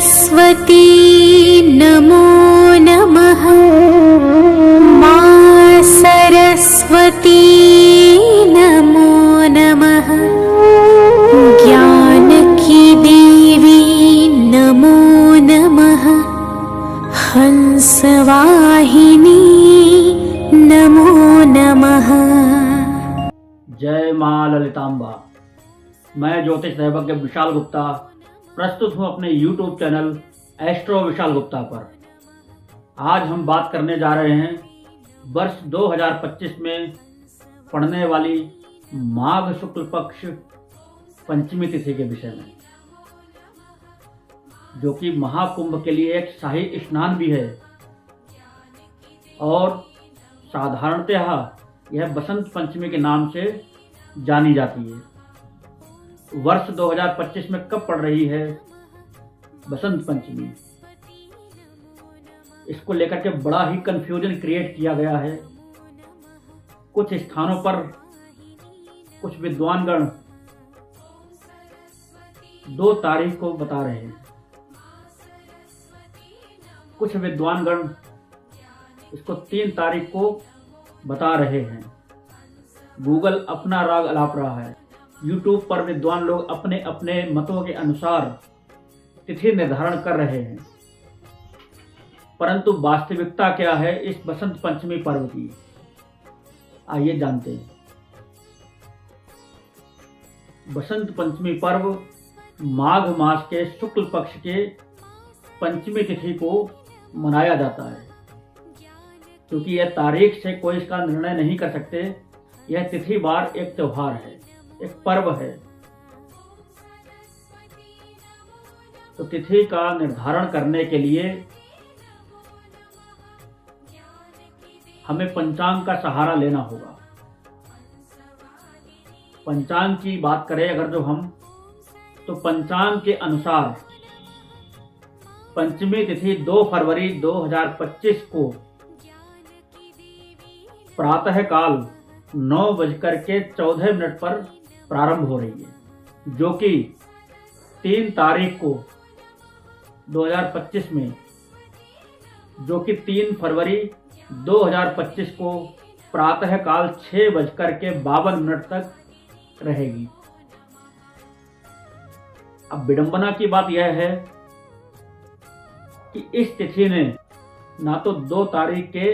सरस्वती नमो नमः। मां सरस्वती नमो नमः। ज्ञान की देवी नमो नमः। हंसवाहिनी नमो नमः। जय मां ललितांबा। मैं ज्योतिष दैवज्ञ विशाल गुप्ता प्रस्तुत हूं अपने YouTube channel astro Vishal Gupta पर। आज हम बात करने जा रहे हैं वर्ष 2025 में पड़ने वाली माघ शुक्ल पक्ष पंचमी तिथि के विषय में, जो कि महाकुंभ के लिए एक शाही स्नान भी है और साधारणतः यह बसंत पंचमी के नाम से जानी जाती है। वर्ष 2025 में कब पड़ रही है बसंत पंचमी, इसको लेकर के बड़ा ही कंफ्यूजन क्रिएट किया गया है। कुछ स्थानों पर कुछ विद्वानगण 2 तारीख को बता रहे हैं, कुछ विद्वानगण इसको 3 तारीख को बता रहे हैं। गूगल अपना राग अलाप रहा है। YouTube पर विद्वान लोग अपने अपने मतों के अनुसार तिथि निर्धारण कर रहे हैं, परंतु वास्तविकता क्या है इस बसंत पंचमी पर्व की, आइए जानते हैं। बसंत पंचमी पर्व माघ मास के शुक्ल पक्ष के पंचमी तिथि को मनाया जाता है। क्योंकि यह तारीख से कोई इसका निर्णय नहीं कर सकते, यह तिथि वार एक त्योहार है, एक पर्व है। तो तिथि का निर्धारण करने के लिए हमें पंचांग का सहारा लेना होगा। पंचांग की बात करें अगर जो हम, तो पंचांग के अनुसार पंचमी तिथि 2 फरवरी 2025 को प्रातः काल 9:14 पर प्रारंभ हो रही है, जो कि 3 तारीख को 2025 में, जो कि 3 फरवरी 2025 को प्रातः काल 6:52 तक रहेगी। अब विडंबना की बात यह है कि इस तिथि ने ना तो 2 तारीख के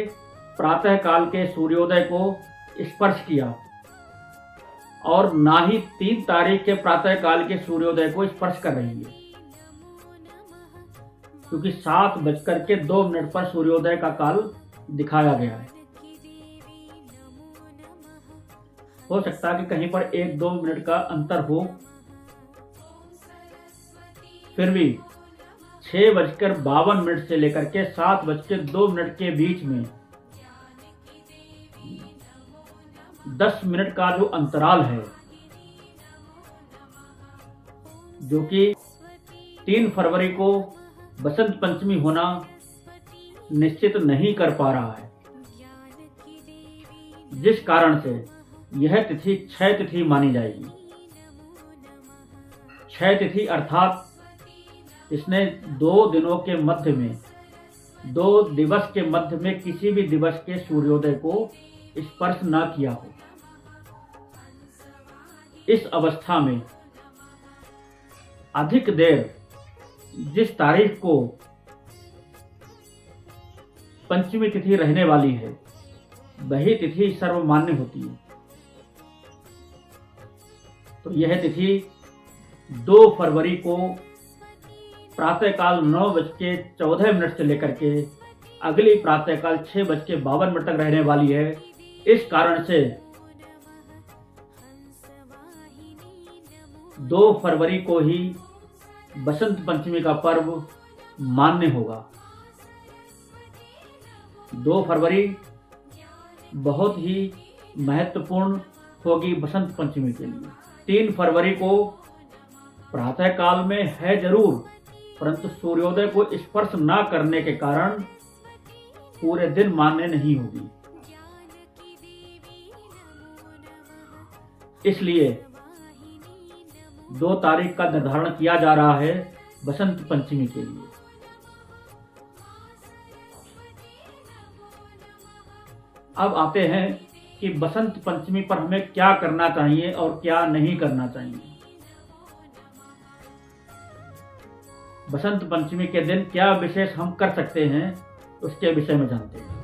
प्रातः काल के सूर्योदय को स्पर्श किया और ना ही 3 तारीख के प्रातः काल के सूर्योदय को स्पर्श कर रही है, क्योंकि 7:02 पर सूर्योदय का काल दिखाया गया है। हो सकता है कि कहीं पर 1-2 मिनट का अंतर हो, फिर भी 6:52 से लेकर के 7:02 के बीच में 10 मिनट का जो अंतराल है, जो कि 3 फरवरी को बसंत पंचमी होना निश्चित नहीं कर पा रहा है, जिस कारण से यह तिथि क्षय तिथि मानी जाएगी। क्षय तिथि अर्थात इसने 2 दिनों के मध्य में, 2 दिवस के मध्य में किसी भी दिवस के सूर्योदय को स्पर्श न किया हो। इस अवस्था में अधिक देर जिस तारीख को पंचमी तिथि रहने वाली है, वही तिथि सर्वमान्य होती है। तो यह तिथि 2 फरवरी को प्रातःकाल 9:14 से लेकर के अगली प्रातःकाल 6:52 तक रहने वाली है। इस कारण से 2 फरवरी को ही बसंत पंचमी का पर्व मान्य होगा। 2 फरवरी बहुत ही महत्वपूर्ण होगी बसंत पंचमी के लिए। 3 फरवरी को प्रातः काल में है जरूर, परंतु सूर्योदय को स्पर्श न करने के कारण पूरे दिन मान्य नहीं होगी। इसलिए 2 तारीख का निर्धारण किया जा रहा है बसंत पंचमी के लिए। अब आते हैं कि बसंत पंचमी पर हमें क्या करना चाहिए और क्या नहीं करना चाहिए। बसंत पंचमी के दिन क्या विशेष हम कर सकते हैं उसके विषय में जानते हैं।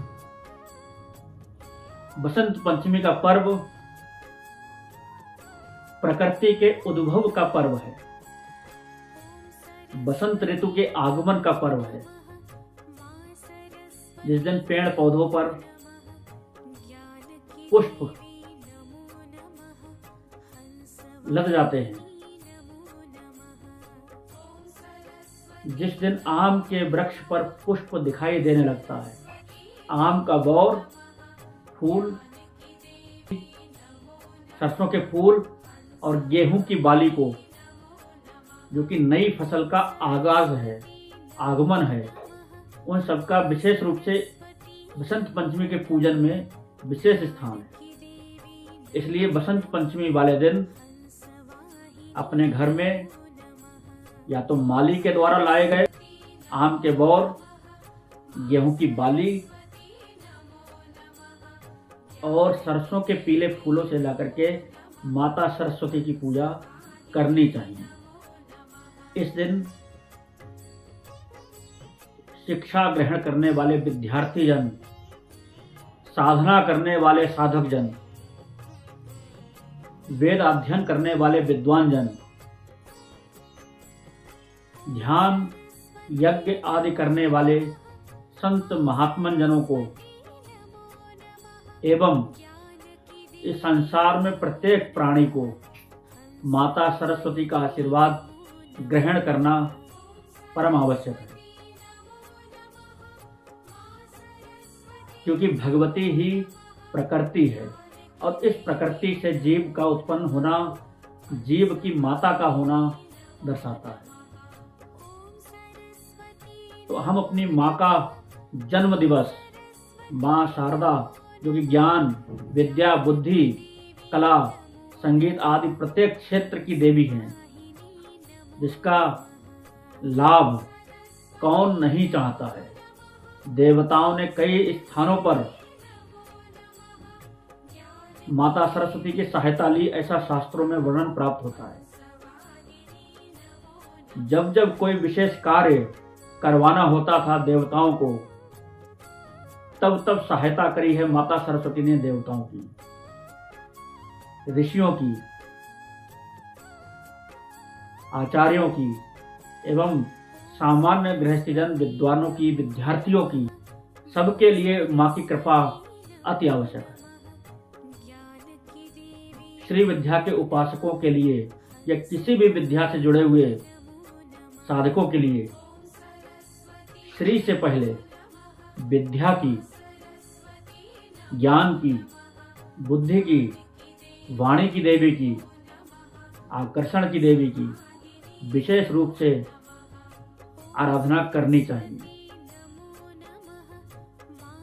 बसंत पंचमी का पर्व प्रकृति के उद्भव का पर्व है, बसंत ऋतु के आगमन का पर्व है, जिस दिन पेड़ पौधों पर पुष्प लग जाते हैं, जिस दिन आम के वृक्ष पर पुष्प दिखाई देने लगता है, आम का बौर फूल, सरसों के फूल और गेहूं की बाली को, जो कि नई फसल का आगाज है, आगमन है, उन सबका विशेष रूप से बसंत पंचमी के पूजन में विशेष स्थान है। इसलिए बसंत पंचमी वाले दिन अपने घर में या तो माली के द्वारा लाए गए आम के बौर, गेहूं की बाली और सरसों के पीले फूलों से लाकर के माता सरस्वती की पूजा करनी चाहिए। इस दिन शिक्षा ग्रहण करने वाले विद्यार्थी जन, साधना करने वाले साधक जन, वेद अध्ययन करने वाले विद्वान जन, ध्यान यज्ञ आदि करने वाले संत महात्मन जनों को एवं इस संसार में प्रत्येक प्राणी को माता सरस्वती का आशीर्वाद ग्रहण करना परम आवश्यक है, क्योंकि भगवती ही प्रकृति है और इस प्रकृति से जीव का उत्पन्न होना, जीव की माता का होना दर्शाता है। तो हम अपनी माँ का जन्म दिवस, माँ शारदा जो कि ज्ञान, विद्या, बुद्धि, कला, संगीत आदि प्रत्येक क्षेत्र की देवी हैं, जिसका लाभ कौन नहीं चाहता है। देवताओं ने कई स्थानों पर माता सरस्वती की सहायता ली, ऐसा शास्त्रों में वर्णन प्राप्त होता है। जब जब कोई विशेष कार्य करवाना होता था देवताओं को, तब तब सहायता करी है माता सरस्वती ने देवताओं की, ऋषियों की, आचार्यों की एवं सामान्य गृहस्थीजन, विद्वानों की, विद्यार्थियों की, सबके लिए माँ की कृपा अति आवश्यक है। श्री विद्या के उपासकों के लिए या किसी भी विद्या से जुड़े हुए साधकों के लिए श्री से पहले विद्या की, ज्ञान की, बुद्धि की, वाणी की देवी की, आकर्षण की देवी की विशेष रूप से आराधना करनी चाहिए।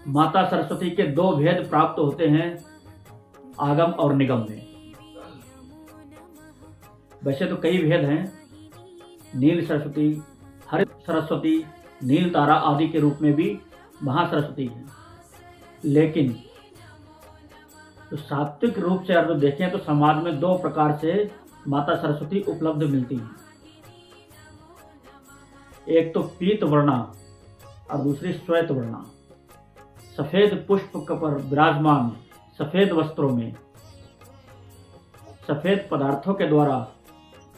माता सरस्वती के दो भेद प्राप्त होते हैं आगम और निगम में। वैसे तो कई भेद हैं, नील सरस्वती, हरित सरस्वती, नील तारा आदि के रूप में भी महासरस्वती है, लेकिन तो सात्विक रूप से अगर देखें तो समाज में दो प्रकार से माता सरस्वती उपलब्ध मिलती हैं। एक तो पीत वर्णा और दूसरी श्वेत वर्णा, सफेद पुष्प पर विराजमान, सफेद वस्त्रों में, सफेद पदार्थों के द्वारा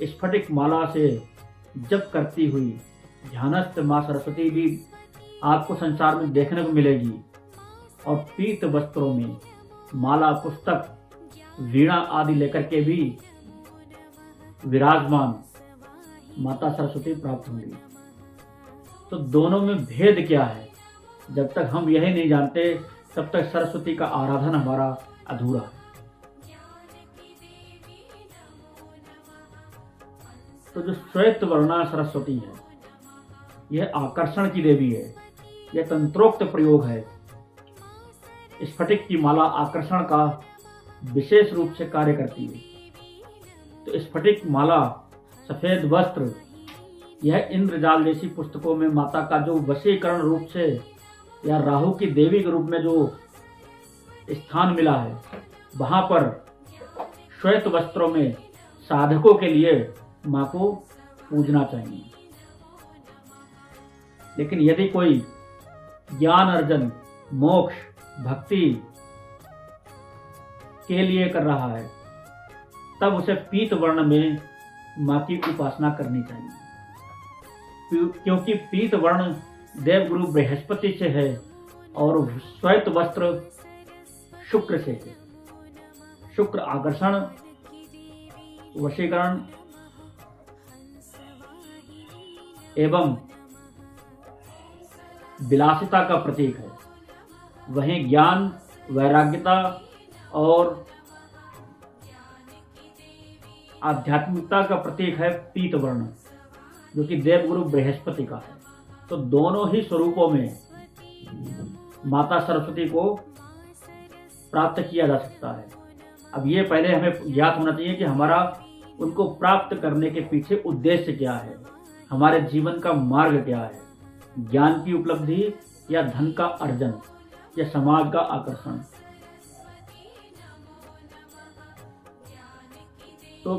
स्फटिक माला से जप करती हुई ध्यानस्थ माँ सरस्वती भी आपको संसार में देखने को मिलेगी। और पीत वस्त्रों में माला, पुस्तक, वीणा आदि लेकर के भी विराजमान माता सरस्वती प्राप्त होंगी। तो दोनों में भेद क्या है, जब तक हम यही नहीं जानते तब तक सरस्वती का आराधन हमारा अधूरा है। तो जो श्वेत वर्णा सरस्वती है, यह आकर्षण की देवी है, यह तंत्रोक्त प्रयोग है। स्फटिक की माला आकर्षण का विशेष रूप से कार्य करती है। तो स्फटिक माला, सफेद वस्त्र यह इंद्रजाल जैसी पुस्तकों में माता का जो वशीकरण रूप से या राहु की देवी के रूप में जो स्थान मिला है, वहां पर श्वेत वस्त्रों में साधकों के लिए मां को पूजना चाहिए। लेकिन यदि कोई ज्ञान अर्जन, मोक्ष, भक्ति के लिए कर रहा है, तब उसे पीत वर्ण में मां की उपासना करनी चाहिए, क्योंकि पीत वर्ण देवगुरु बृहस्पति से है और श्वेत वस्त्र शुक्र से है। शुक्र आकर्षण, वशीकरण एवं विलासिता का प्रतीक है, वहीं ज्ञान, वैराग्यता और आध्यात्मिकता का प्रतीक है पीत वर्ण, जो कि देवगुरु बृहस्पति का है। तो दोनों ही स्वरूपों में माता सरस्वती को प्राप्त किया जा सकता है। अब ये पहले हमें ज्ञात होना चाहिए कि हमारा उनको प्राप्त करने के पीछे उद्देश्य क्या है, हमारे जीवन का मार्ग क्या है, ज्ञान की उपलब्धि या धन का अर्जन या समाज का आकर्षण। तो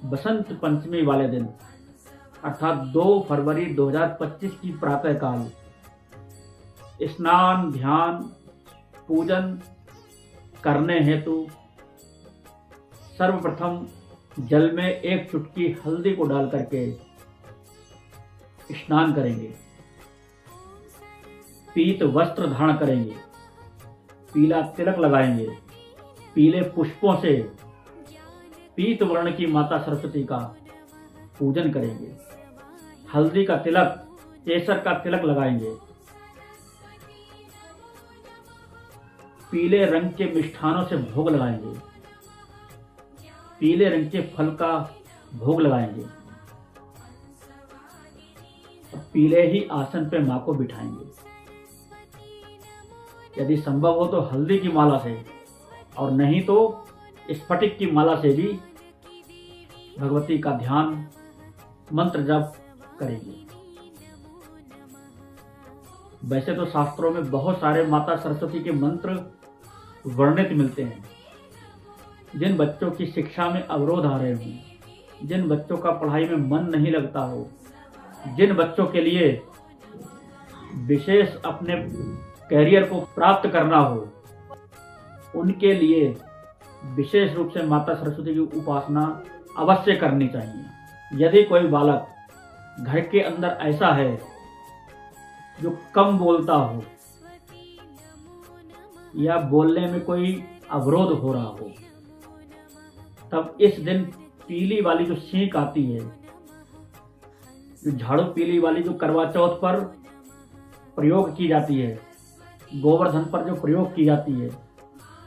बसंत पंचमी वाले दिन अर्थात 2 फरवरी 2025 की प्रातःकाल स्नान, ध्यान, पूजन करने हेतु सर्वप्रथम जल में 1 चुटकी हल्दी को डाल करके स्नान करेंगे, पीत वस्त्र धारण करेंगे, पीला तिलक लगाएंगे, पीले पुष्पों से पीत वर्ण की माता सरस्वती का पूजन करेंगे, हल्दी का तिलक, केसर का तिलक लगाएंगे, पीले रंग के मिष्ठानों से भोग लगाएंगे, पीले रंग के फल का भोग लगाएंगे, पीले ही आसन पे मां को बिठाएंगे। यदि संभव हो तो हल्दी की माला से और नहीं तो स्फटिक की माला से भी भगवती का ध्यान, मंत्र जप करेंगे। वैसे तो शास्त्रों में बहुत सारे माता सरस्वती के मंत्र वर्णित मिलते हैं। जिन बच्चों की शिक्षा में अवरोध आ रहे हों, जिन बच्चों का पढ़ाई में मन नहीं लगता हो, जिन बच्चों के लिए विशेष अपने कैरियर को प्राप्त करना हो, उनके लिए विशेष रूप से माता सरस्वती की उपासना अवश्य करनी चाहिए। यदि कोई बालक घर के अंदर ऐसा है जो कम बोलता हो या बोलने में कोई अवरोध हो रहा हो, तब इस दिन पीली वाली जो सींक आती है, जो झाड़ू पीली वाली जो करवा चौथ पर प्रयोग की जाती है, गोवर्धन पर जो प्रयोग की जाती है,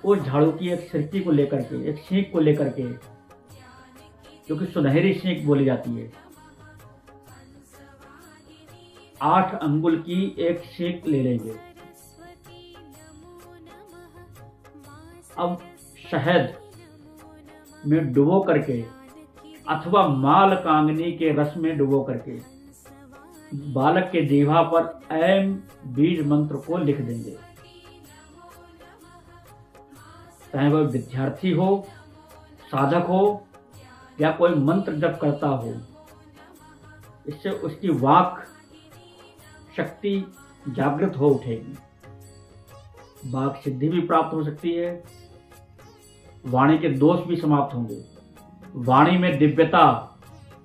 उस झाड़ू की एक सिरकी को लेकर के, एक सींक को लेकर के, जो कि सुनहरी सींक बोली जाती है, 8 अंगुल की एक सींक ले लेंगे। अब शहद में डुबो करके अथवा माल कांगनी के रस में डुबो करके बालक के जीवा पर ऐम बीज मंत्र को लिख देंगे। चाहे वह विद्यार्थी हो, साधक हो या कोई मंत्र जप करता हो, इससे उसकी वाक शक्ति जागृत हो उठेगी, वाक सिद्धि भी प्राप्त हो सकती है, वाणी के दोष भी समाप्त होंगे, वाणी में दिव्यता,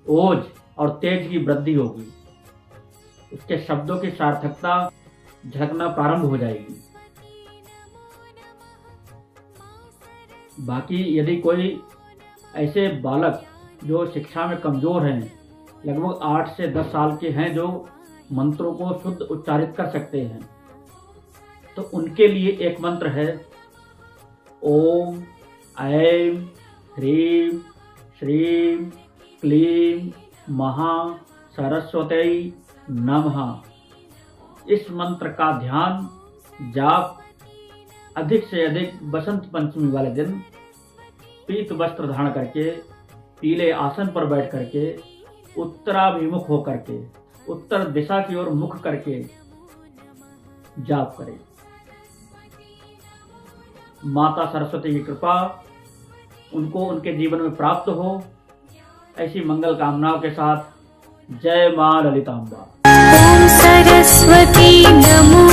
ओज और तेज की वृद्धि होगी, उसके शब्दों की सार्थकता झलकना प्रारंभ हो जाएगी। बाकी यदि कोई ऐसे बालक जो शिक्षा में कमजोर हैं, लगभग 8 से 10 साल के हैं, जो मंत्रों को शुद्ध उच्चारित कर सकते हैं, तो उनके लिए एक मंत्र है, ओम ऐं ह्रीं श्रीं क्लीं महा सरस्वती नमः। इस मंत्र का ध्यान, जाप अधिक से अधिक बसंत पंचमी वाले दिन पीत वस्त्र धारण करके, पीले आसन पर बैठ करके उत्तराभिमुख होकर के, उत्तर दिशा की ओर मुख करके जाप करें। माता सरस्वती की कृपा उनको उनके जीवन में प्राप्त हो, ऐसी मंगल कामनाओं के साथ जय मां ललितांबा। ॐ सरस्वती नमो